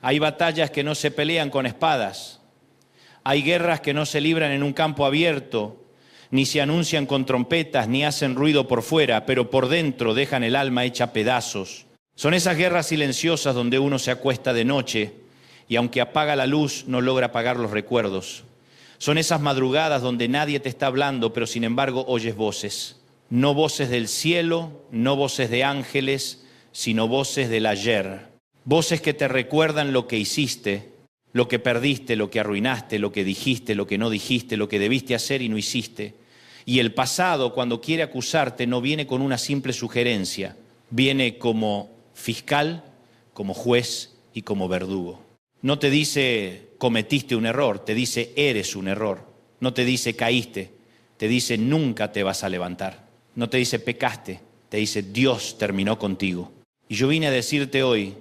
Hay batallas que no se pelean con espadas. Hay guerras que no se libran en un campo abierto, ni se anuncian con trompetas, ni hacen ruido por fuera, pero por dentro dejan el alma hecha pedazos. Son esas guerras silenciosas donde uno se acuesta de noche y aunque apaga la luz no logra apagar los recuerdos. Son esas madrugadas donde nadie te está hablando, pero sin embargo oyes voces. No voces del cielo, no voces de ángeles, sino voces del ayer. Voces que te recuerdan lo que hiciste, lo que perdiste, lo que arruinaste, lo que dijiste, lo que no dijiste, lo que debiste hacer y no hiciste. Y el pasado, cuando quiere acusarte, no viene con una simple sugerencia. Viene como fiscal, como juez y como verdugo. No te dice cometiste un error, te dice eres un error. No te dice caíste, te dice nunca te vas a levantar. No te dice pecaste, te dice Dios terminó contigo. Y yo vine a decirte hoy,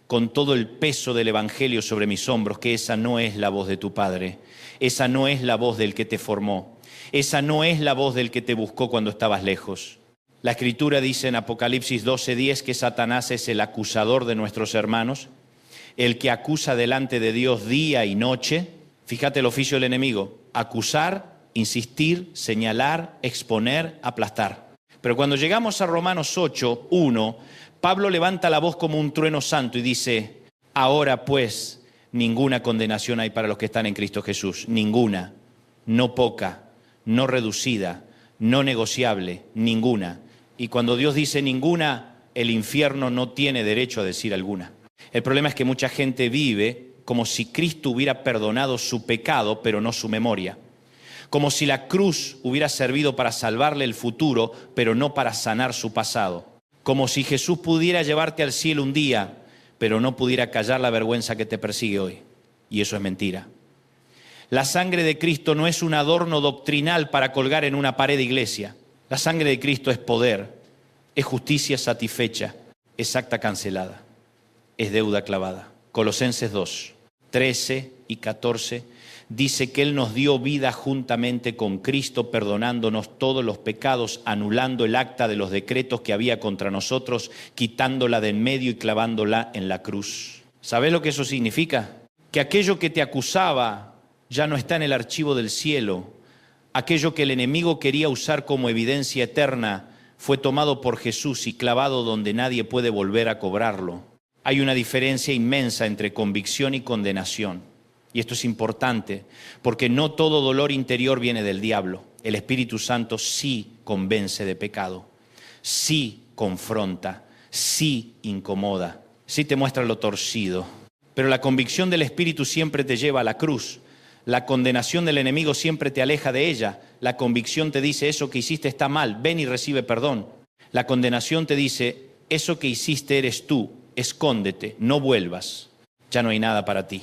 con todo el peso del Evangelio sobre mis hombros, que esa no es la voz de tu Padre, esa no es la voz del que te formó, esa no es la voz del que te buscó cuando estabas lejos. La Escritura dice en Apocalipsis 12:10 que Satanás es el acusador de nuestros hermanos, el que acusa delante de Dios día y noche. Fíjate el oficio del enemigo: acusar, insistir, señalar, exponer, aplastar. Pero cuando llegamos a Romanos 8:1, Pablo levanta la voz como un trueno santo y dice: ahora pues ninguna condenación hay para los que están en Cristo Jesús, ninguna, no poca, no reducida, no negociable, ninguna. Y cuando Dios dice ninguna, el infierno no tiene derecho a decir alguna. El problema es que mucha gente vive como si Cristo hubiera perdonado su pecado, pero no su memoria. Como si la cruz hubiera servido para salvarle el futuro, pero no para sanar su pasado. Como si Jesús pudiera llevarte al cielo un día, pero no pudiera callar la vergüenza que te persigue hoy. Y eso es mentira. La sangre de Cristo no es un adorno doctrinal para colgar en una pared de iglesia. La sangre de Cristo es poder, es justicia satisfecha, es acta cancelada, es deuda clavada. Colosenses 2:13 y 14 dice que Él nos dio vida juntamente con Cristo, perdonándonos todos los pecados, anulando el acta de los decretos que había contra nosotros, quitándola de en medio y clavándola en la cruz. ¿Sabes lo que eso significa? Que aquello que te acusaba ya no está en el archivo del cielo. Aquello que el enemigo quería usar como evidencia eterna fue tomado por Jesús y clavado donde nadie puede volver a cobrarlo. Hay una diferencia inmensa entre convicción y condenación. Y esto es importante, porque no todo dolor interior viene del diablo. El Espíritu Santo sí convence de pecado, sí confronta, sí incomoda, sí te muestra lo torcido. Pero la convicción del Espíritu siempre te lleva a la cruz. La condenación del enemigo siempre te aleja de ella. La convicción te dice, eso que hiciste está mal, ven y recibe perdón. La condenación te dice, eso que hiciste eres tú, escóndete, no vuelvas, ya no hay nada para ti.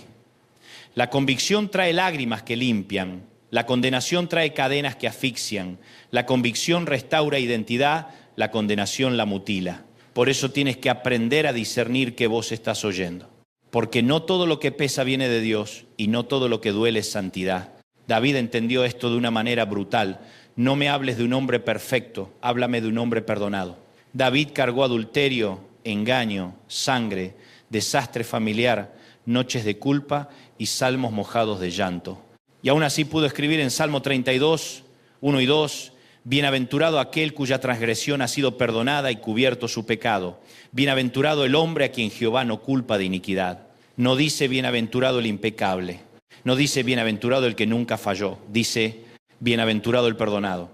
La convicción trae lágrimas que limpian, la condenación trae cadenas que asfixian, la convicción restaura identidad, la condenación la mutila. Por eso tienes que aprender a discernir qué voz estás oyendo. Porque no todo lo que pesa viene de Dios y no todo lo que duele es santidad. David entendió esto de una manera brutal. No me hables de un hombre perfecto, háblame de un hombre perdonado. David cargó adulterio, engaño, sangre, desastre familiar, noches de culpa y salmos mojados de llanto. Y aún así pudo escribir en Salmo 32, 1 y 2, bienaventurado aquel cuya transgresión ha sido perdonada y cubierto su pecado. Bienaventurado el hombre a quien Jehová no culpa de iniquidad. No dice bienaventurado el impecable, no dice bienaventurado el que nunca falló, dice bienaventurado el perdonado.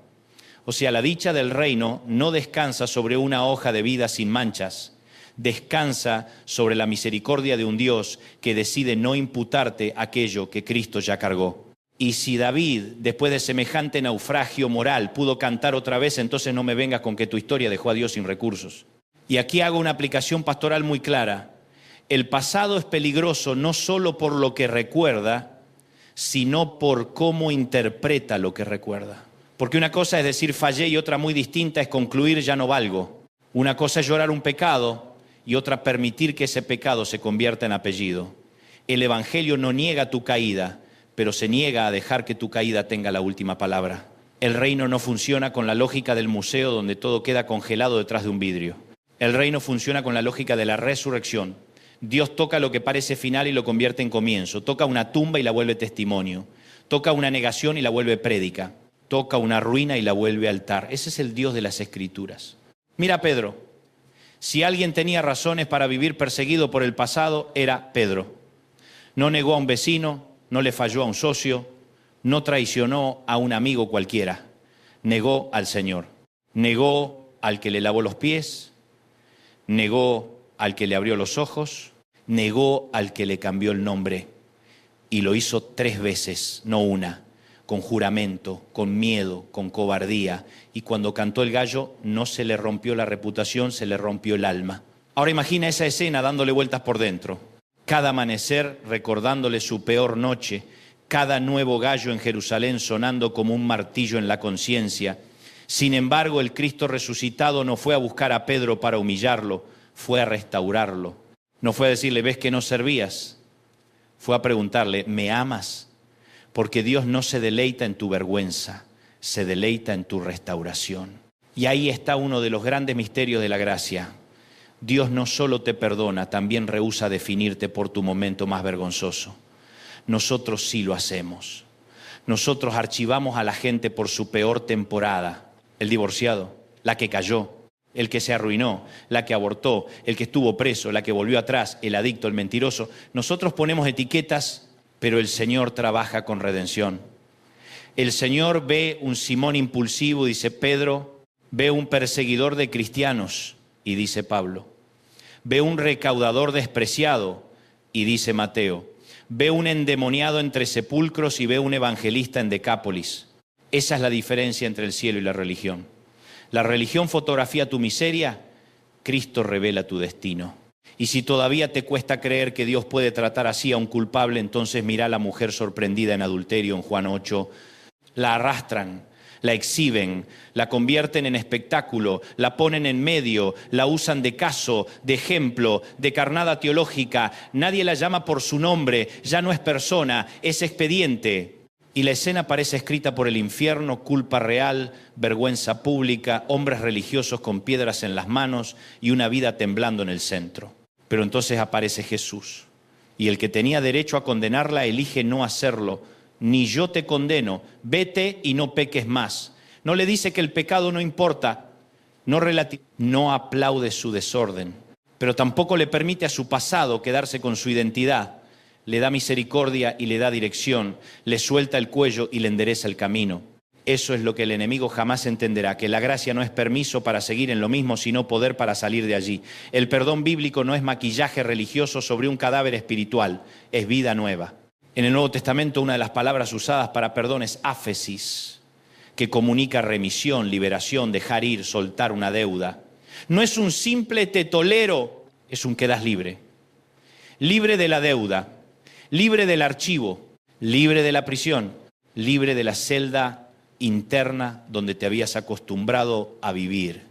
O sea, la dicha del reino no descansa sobre una hoja de vida sin manchas, descansa sobre la misericordia de un Dios que decide no imputarte aquello que Cristo ya cargó. Y si David, después de semejante naufragio moral, pudo cantar otra vez, entonces no me vengas con que tu historia dejó a Dios sin recursos. Y aquí hago una aplicación pastoral muy clara. El pasado es peligroso no solo por lo que recuerda, sino por cómo interpreta lo que recuerda. Porque una cosa es decir fallé y otra muy distinta es concluir ya no valgo. Una cosa es llorar un pecado y otra permitir que ese pecado se convierta en apellido. El Evangelio no niega tu caída, pero se niega a dejar que tu caída tenga la última palabra. El reino no funciona con la lógica del museo donde todo queda congelado detrás de un vidrio. El reino funciona con la lógica de la resurrección. Dios toca lo que parece final y lo convierte en comienzo. Toca una tumba y la vuelve testimonio. Toca una negación y la vuelve prédica. Toca una ruina y la vuelve altar. Ese es el Dios de las Escrituras. Mira Pedro. Si alguien tenía razones para vivir perseguido por el pasado, era Pedro. No negó a un vecino, no le falló a un socio, no traicionó a un amigo cualquiera. Negó al Señor. Negó al que le lavó los pies, negó al que le abrió los ojos, negó al que le cambió el nombre. Y lo hizo 3 veces, no una, con juramento, con miedo, con cobardía. Y cuando cantó el gallo, no se le rompió la reputación, se le rompió el alma. Ahora imagina esa escena dándole vueltas por dentro. Cada amanecer recordándole su peor noche, cada nuevo gallo en Jerusalén sonando como un martillo en la conciencia. Sin embargo, el Cristo resucitado no fue a buscar a Pedro para humillarlo, fue a restaurarlo. No fue a decirle, ¿ves que no servías? Fue a preguntarle, ¿me amas? Porque Dios no se deleita en tu vergüenza, se deleita en tu restauración. Y ahí está uno de los grandes misterios de la gracia. Dios no solo te perdona, también rehúsa definirte por tu momento más vergonzoso. Nosotros sí lo hacemos. Nosotros archivamos a la gente por su peor temporada. El divorciado, la que cayó, el que se arruinó, la que abortó, el que estuvo preso, la que volvió atrás, el adicto, el mentiroso. Nosotros ponemos etiquetas, pero el Señor trabaja con redención. El Señor ve un Simón impulsivo, dice Pedro, ve un perseguidor de cristianos, y dice Pablo. Ve un recaudador despreciado, y dice Mateo. Ve un endemoniado entre sepulcros y ve un evangelista en Decápolis. Esa es la diferencia entre el cielo y la religión. La religión fotografía tu miseria, Cristo revela tu destino. Y si todavía te cuesta creer que Dios puede tratar así a un culpable, entonces mira a la mujer sorprendida en adulterio en Juan 8. La arrastran, la exhiben, la convierten en espectáculo, la ponen en medio, la usan de caso, de ejemplo, de carnada teológica. Nadie la llama por su nombre, ya no es persona, es expediente. Y la escena parece escrita por el infierno, culpa real, vergüenza pública, hombres religiosos con piedras en las manos y una vida temblando en el centro. Pero entonces aparece Jesús. Y el que tenía derecho a condenarla elige no hacerlo. Ni yo te condeno, vete y no peques más. No le dice que el pecado no importa, no aplaude su desorden, pero tampoco le permite a su pasado quedarse con su identidad. Le da misericordia y le da dirección, le suelta el cuello y le endereza el camino. Eso es lo que el enemigo jamás entenderá, que la gracia no es permiso para seguir en lo mismo, sino poder para salir de allí. El perdón bíblico no es maquillaje religioso sobre un cadáver espiritual, es vida nueva. En el Nuevo Testamento una de las palabras usadas para perdón es áfesis, que comunica remisión, liberación, dejar ir, soltar una deuda. No es un simple te tolero, es un quedas libre. Libre de la deuda, libre del archivo, libre de la prisión, libre de la celda interna donde te habías acostumbrado a vivir.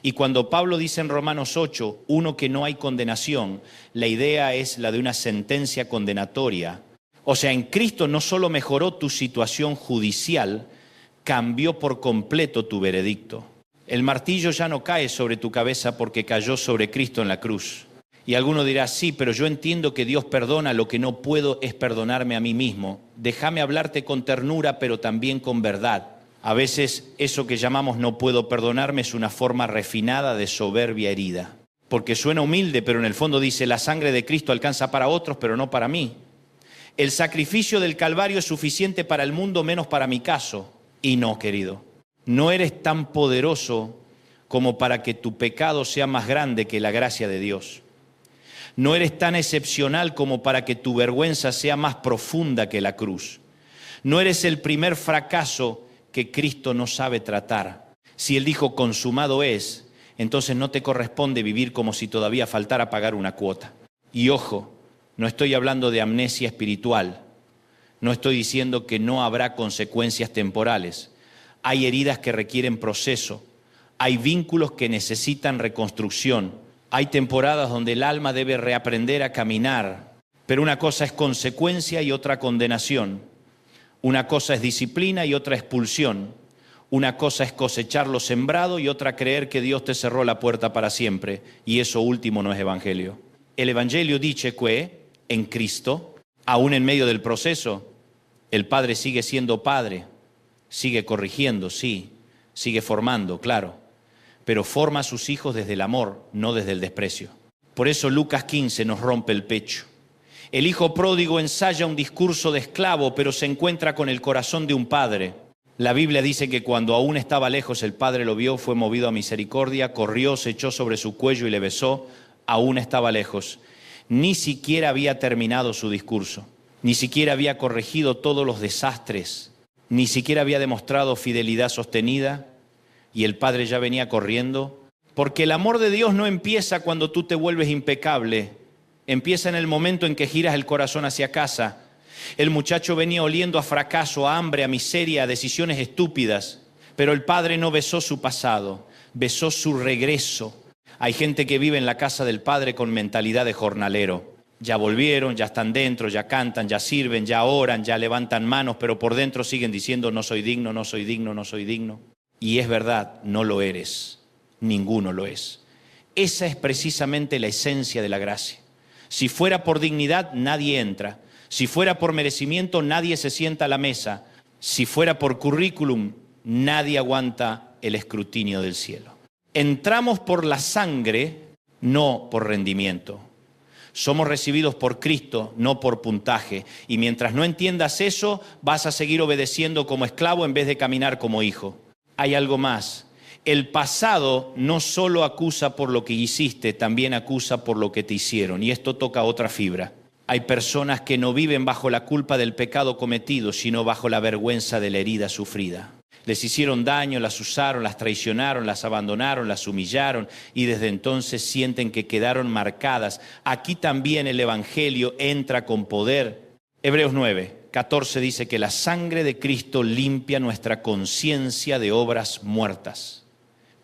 Y cuando Pablo dice en Romanos 8, que no hay condenación, la idea es la de una sentencia condenatoria. O sea, en Cristo no solo mejoró tu situación judicial, cambió por completo tu veredicto. El martillo ya no cae sobre tu cabeza porque cayó sobre Cristo en la cruz. Y alguno dirá, sí, pero yo entiendo que Dios perdona, lo que no puedo es perdonarme a mí mismo. Déjame hablarte con ternura, pero también con verdad. A veces eso que llamamos no puedo perdonarme es una forma refinada de soberbia herida. Porque suena humilde, pero en el fondo dice, la sangre de Cristo alcanza para otros, pero no para mí. El sacrificio del Calvario es suficiente para el mundo, menos para mi caso. Y no, querido, no eres tan poderoso como para que tu pecado sea más grande que la gracia de Dios. No eres tan excepcional como para que tu vergüenza sea más profunda que la cruz. No eres el primer fracaso que Cristo no sabe tratar. Si Él dijo consumado es, entonces no te corresponde vivir como si todavía faltara pagar una cuota. Y ojo, no estoy hablando de amnesia espiritual. No estoy diciendo que no habrá consecuencias temporales. Hay heridas que requieren proceso. Hay vínculos que necesitan reconstrucción. Hay temporadas donde el alma debe reaprender a caminar, pero una cosa es consecuencia y otra condenación. Una cosa es disciplina y otra expulsión. Una cosa es cosechar lo sembrado y otra creer que Dios te cerró la puerta para siempre. Y eso último no es evangelio. el Evangelio dice que en Cristo, aún en medio del proceso, el Padre sigue siendo Padre, sigue corrigiendo, sí, sigue formando, claro, pero forma a sus hijos desde el amor, no desde el desprecio. Por eso Lucas 15 nos rompe el pecho. El hijo pródigo ensaya un discurso de esclavo, pero se encuentra con el corazón de un padre. La Biblia dice que cuando aún estaba lejos el padre lo vio, fue movido a misericordia, corrió, se echó sobre su cuello y le besó. Aún estaba lejos. Ni siquiera había terminado su discurso, ni siquiera había corregido todos los desastres, ni siquiera había demostrado fidelidad sostenida, y el padre ya venía corriendo. Porque el amor de Dios no empieza cuando tú te vuelves impecable, empieza en el momento en que giras el corazón hacia casa. El muchacho venía oliendo a fracaso, a hambre, a miseria, a decisiones estúpidas, pero el padre no besó su pasado, besó su regreso. Hay gente que vive en la casa del padre con mentalidad de jornalero. Ya volvieron, ya están dentro, ya cantan, ya sirven, ya oran, ya levantan manos, pero por dentro siguen diciendo no soy digno, no soy digno, no soy digno. Y es verdad, no lo eres. Ninguno lo es. Esa es precisamente la esencia de la gracia. Si fuera por dignidad, nadie entra. Si fuera por merecimiento, nadie se sienta a la mesa. Si fuera por currículum, nadie aguanta el escrutinio del cielo. Entramos por la sangre, no por rendimiento. Somos recibidos por Cristo, no por puntaje. Y mientras no entiendas eso, vas a seguir obedeciendo como esclavo en vez de caminar como hijo. Hay algo más. El pasado no solo acusa por lo que hiciste, también acusa por lo que te hicieron. Y esto toca otra fibra. Hay personas que no viven bajo la culpa del pecado cometido, sino bajo la vergüenza de la herida sufrida. Les hicieron daño, las usaron, las traicionaron, las abandonaron, las humillaron y desde entonces sienten que quedaron marcadas. Aquí también el Evangelio entra con poder. Hebreos 9:14 dice que la sangre de Cristo limpia nuestra conciencia de obras muertas.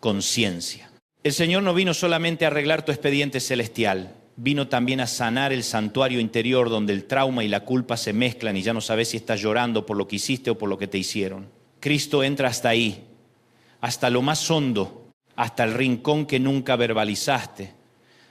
Conciencia. El Señor no vino solamente a arreglar tu expediente celestial, vino también a sanar el santuario interior donde el trauma y la culpa se mezclan y ya no sabes si estás llorando por lo que hiciste o por lo que te hicieron. Cristo entra hasta ahí, hasta lo más hondo, hasta el rincón que nunca verbalizaste,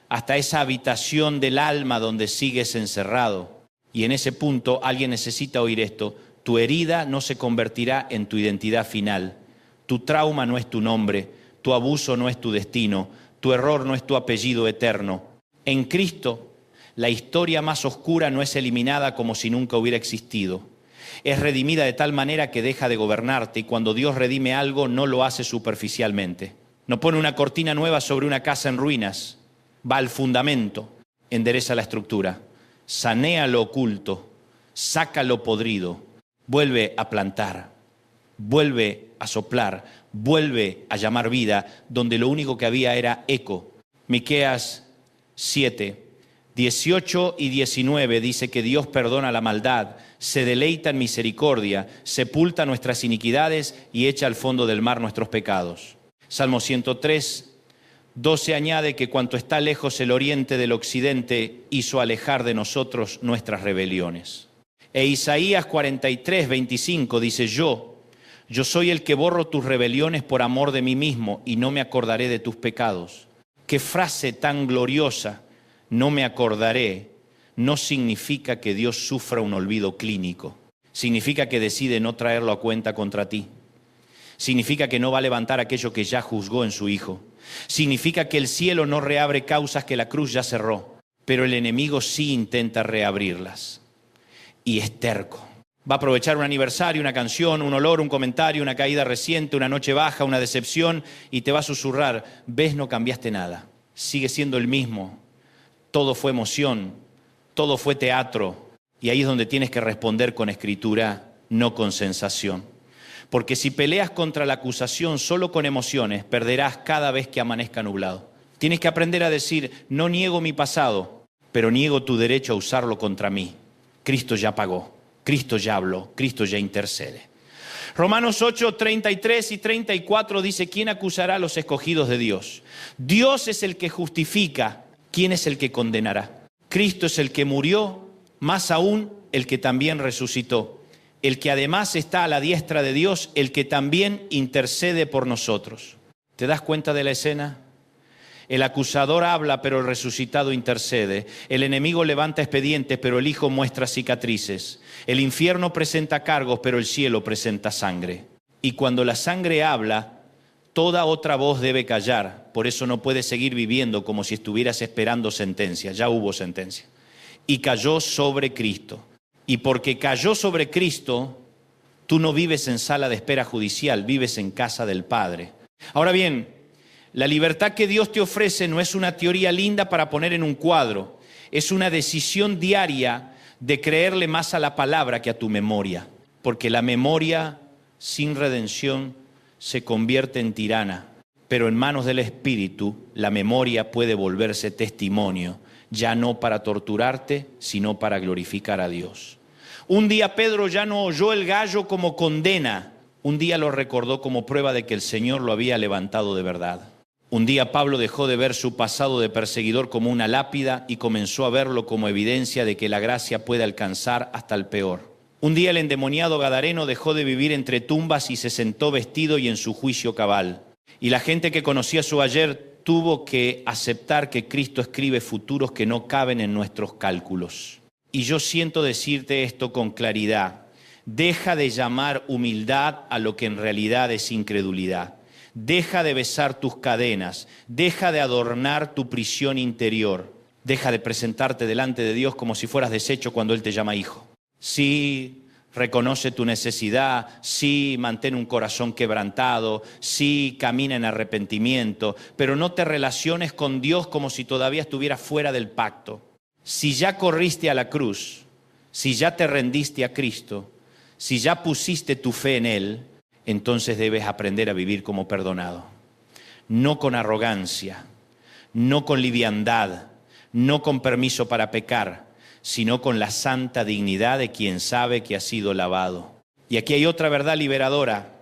hasta esa habitación del alma donde sigues encerrado. Y en ese punto alguien necesita oír esto: tu herida no se convertirá en tu identidad final, tu trauma no es tu nombre, tu abuso no es tu destino, tu error no es tu apellido eterno. En Cristo, la historia más oscura no es eliminada como si nunca hubiera existido. Es redimida de tal manera que deja de gobernarte, y cuando Dios redime algo no lo hace superficialmente. No pone una cortina nueva sobre una casa en ruinas, va al fundamento, endereza la estructura, sanea lo oculto, saca lo podrido, vuelve a plantar, vuelve a soplar, vuelve a llamar vida donde lo único que había era eco. Miqueas 7, 18 y 19 dice que Dios perdona la maldad, se deleita en misericordia, sepulta nuestras iniquidades y echa al fondo del mar nuestros pecados. Salmo 103, 12 añade que cuanto está lejos el oriente del occidente, hizo alejar de nosotros nuestras rebeliones. E Isaías 43, 25 dice: Yo soy el que borro tus rebeliones por amor de mí mismo y no me acordaré de tus pecados. Qué frase tan gloriosa, no me acordaré, no significa que Dios sufra un olvido clínico. Significa que decide no traerlo a cuenta contra ti. Significa que no va a levantar aquello que ya juzgó en su Hijo. Significa que el cielo no reabre causas que la cruz ya cerró, pero el enemigo sí intenta reabrirlas. Y es terco. Va a aprovechar un aniversario, una canción, un olor, un comentario, una caída reciente, una noche baja, una decepción, y te va a susurrar: ves, no cambiaste nada, sigue siendo el mismo, todo fue emoción, todo fue teatro. Y ahí es donde tienes que responder con escritura, no con sensación. Porque si peleas contra la acusación solo con emociones, perderás cada vez que amanezca nublado. Tienes que aprender a decir: no niego mi pasado, pero niego tu derecho a usarlo contra mí. Cristo ya pagó, Cristo ya habló, Cristo ya intercede. Romanos 8, 33 y 34 dice: ¿quién acusará a los escogidos de Dios? Dios es el que justifica. ¿Quién es el que condenará? Cristo es el que murió, más aún el que también resucitó, el que además está a la diestra de Dios, el que también intercede por nosotros. ¿Te das cuenta de la escena? El acusador habla, pero el resucitado intercede. El enemigo levanta expedientes, pero el Hijo muestra cicatrices. El infierno presenta cargos, pero el cielo presenta sangre. Y cuando la sangre habla, toda otra voz debe callar. Por eso no puedes seguir viviendo como si estuvieras esperando sentencia. Ya hubo sentencia. Y cayó sobre Cristo. Y porque cayó sobre Cristo, tú no vives en sala de espera judicial, vives en casa del Padre. Ahora bien, la libertad que Dios te ofrece no es una teoría linda para poner en un cuadro. Es una decisión diaria de creerle más a la palabra que a tu memoria. Porque la memoria sin redención se convierte en tirana. Pero en manos del Espíritu, la memoria puede volverse testimonio, ya no para torturarte, sino para glorificar a Dios. Un día Pedro ya no oyó el gallo como condena, un día lo recordó como prueba de que el Señor lo había levantado de verdad. Un día Pablo dejó de ver su pasado de perseguidor como una lápida y comenzó a verlo como evidencia de que la gracia puede alcanzar hasta el peor. Un día el endemoniado gadareno dejó de vivir entre tumbas y se sentó vestido y en su juicio cabal. Y la gente que conocía su ayer tuvo que aceptar que Cristo escribe futuros que no caben en nuestros cálculos. Y yo siento decirte esto con claridad. Deja de llamar humildad a lo que en realidad es incredulidad. Deja de besar tus cadenas. Deja de adornar tu prisión interior. Deja de presentarte delante de Dios como si fueras deshecho cuando Él te llama hijo. Sí, reconoce tu necesidad, sí, mantén un corazón quebrantado, sí, camina en arrepentimiento, pero no te relaciones con Dios como si todavía estuvieras fuera del pacto. Si ya corriste a la cruz, si ya te rendiste a Cristo, si ya pusiste tu fe en Él, entonces debes aprender a vivir como perdonado. No con arrogancia, no con liviandad, no con permiso para pecar, sino con la santa dignidad de quien sabe que ha sido lavado. Y aquí hay otra verdad liberadora.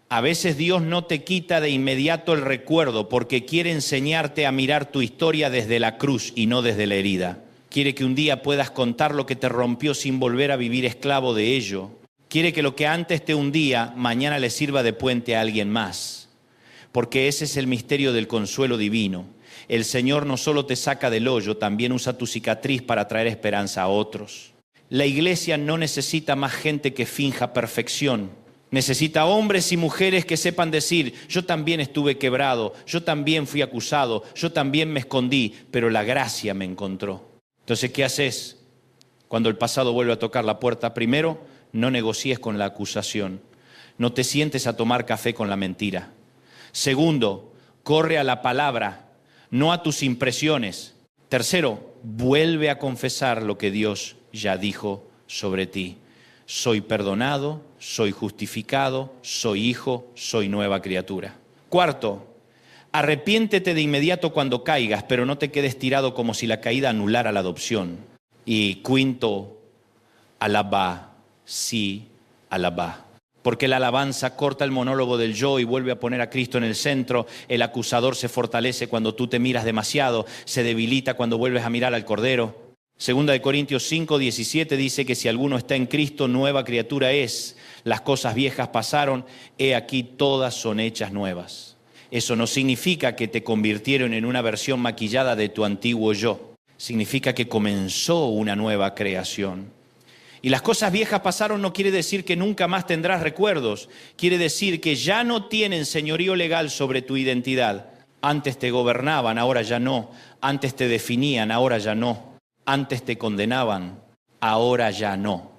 A veces Dios no te quita de inmediato el recuerdo porque quiere enseñarte a mirar tu historia desde la cruz y no desde la herida. Quiere que un día puedas contar lo que te rompió sin volver a vivir esclavo de ello. Quiere que lo que antes te hundía, mañana le sirva de puente a alguien más. Porque ese es el misterio del consuelo divino. El Señor no solo te saca del hoyo, también usa tu cicatriz para traer esperanza a otros. La iglesia no necesita más gente que finja perfección. Necesita hombres y mujeres que sepan decir, yo también estuve quebrado, yo también fui acusado, yo también me escondí, pero la gracia me encontró. Entonces, ¿qué haces cuando el pasado vuelve a tocar la puerta? Primero, no negocies con la acusación. No te sientes a tomar café con la mentira. Segundo, corre a la palabra, no a tus impresiones. Tercero, vuelve a confesar lo que Dios ya dijo sobre ti. Soy perdonado, soy justificado, soy hijo, soy nueva criatura. Cuarto, arrepiéntete de inmediato cuando caigas, pero no te quedes tirado como si la caída anulara la adopción. Y quinto, alabá, sí, alabá. Porque la alabanza corta el monólogo del yo y vuelve a poner a Cristo en el centro. El acusador se fortalece cuando tú te miras demasiado, se debilita cuando vuelves a mirar al Cordero. Segunda de Corintios 5:17 dice que si alguno está en Cristo, nueva criatura es. Las cosas viejas pasaron, he aquí todas son hechas nuevas. Eso no significa que te convirtieron en una versión maquillada de tu antiguo yo. Significa que comenzó una nueva creación. Y las cosas viejas pasaron no quiere decir que nunca más tendrás recuerdos. Quiere decir que ya no tienen señorío legal sobre tu identidad. Antes te gobernaban, ahora ya no. Antes te definían, ahora ya no. Antes te condenaban, ahora ya no.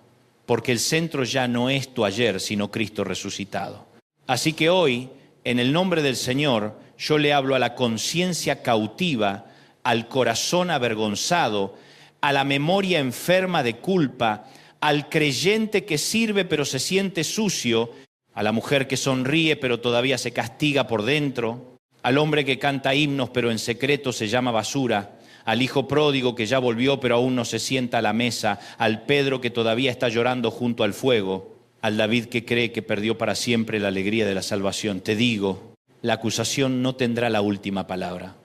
Porque el centro ya no es tu ayer, sino Cristo resucitado. Así que hoy, en el nombre del Señor, yo le hablo a la conciencia cautiva, al corazón avergonzado, a la memoria enferma de culpa, al creyente que sirve pero se siente sucio, a la mujer que sonríe pero todavía se castiga por dentro, al hombre que canta himnos pero en secreto se llama basura, al hijo pródigo que ya volvió pero aún no se sienta a la mesa, al Pedro que todavía está llorando junto al fuego, al David que cree que perdió para siempre la alegría de la salvación. Te digo, la acusación no tendrá la última palabra.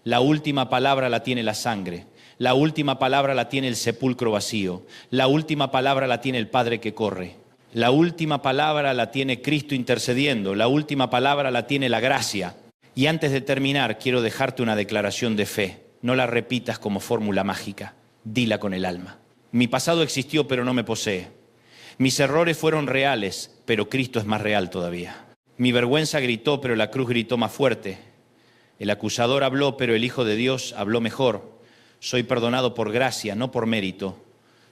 La última palabra la tiene la sangre. La última palabra la tiene el sepulcro vacío. La última palabra la tiene el Padre que corre. La última palabra la tiene Cristo intercediendo. La última palabra la tiene la gracia. Y antes de terminar, quiero dejarte una declaración de fe. No la repitas como fórmula mágica, dila con el alma. Mi pasado existió, pero no me posee. Mis errores fueron reales, pero Cristo es más real todavía. Mi vergüenza gritó, pero la cruz gritó más fuerte. El acusador habló, pero el Hijo de Dios habló mejor. Soy perdonado por gracia, no por mérito.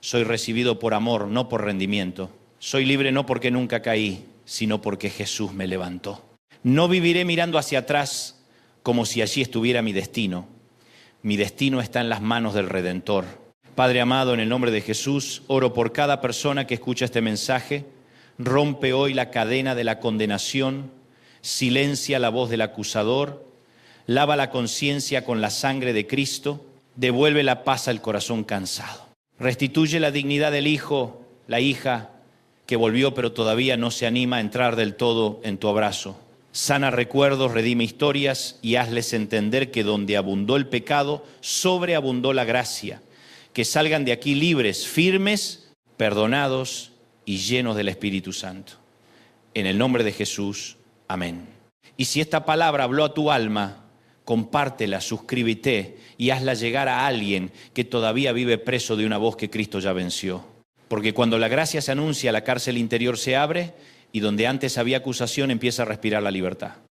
Soy recibido por amor, no por rendimiento. Soy libre no porque nunca caí, sino porque Jesús me levantó. No viviré mirando hacia atrás como si allí estuviera mi destino. Mi destino está en las manos del Redentor. Padre amado, en el nombre de Jesús, oro por cada persona que escucha este mensaje. Rompe hoy la cadena de la condenación, silencia la voz del acusador, lava la conciencia con la sangre de Cristo, devuelve la paz al corazón cansado. Restituye la dignidad del hijo, la hija que volvió pero todavía no se anima a entrar del todo en tu abrazo. Sana recuerdos, redime historias y hazles entender que donde abundó el pecado, sobreabundó la gracia. Que salgan de aquí libres, firmes, perdonados y llenos del Espíritu Santo. En el nombre de Jesús, amén. Y si esta palabra habló a tu alma, compártela, suscríbete y hazla llegar a alguien que todavía vive preso de una voz que Cristo ya venció. Porque cuando la gracia se anuncia, la cárcel interior se abre y donde antes había acusación empieza a respirar la libertad.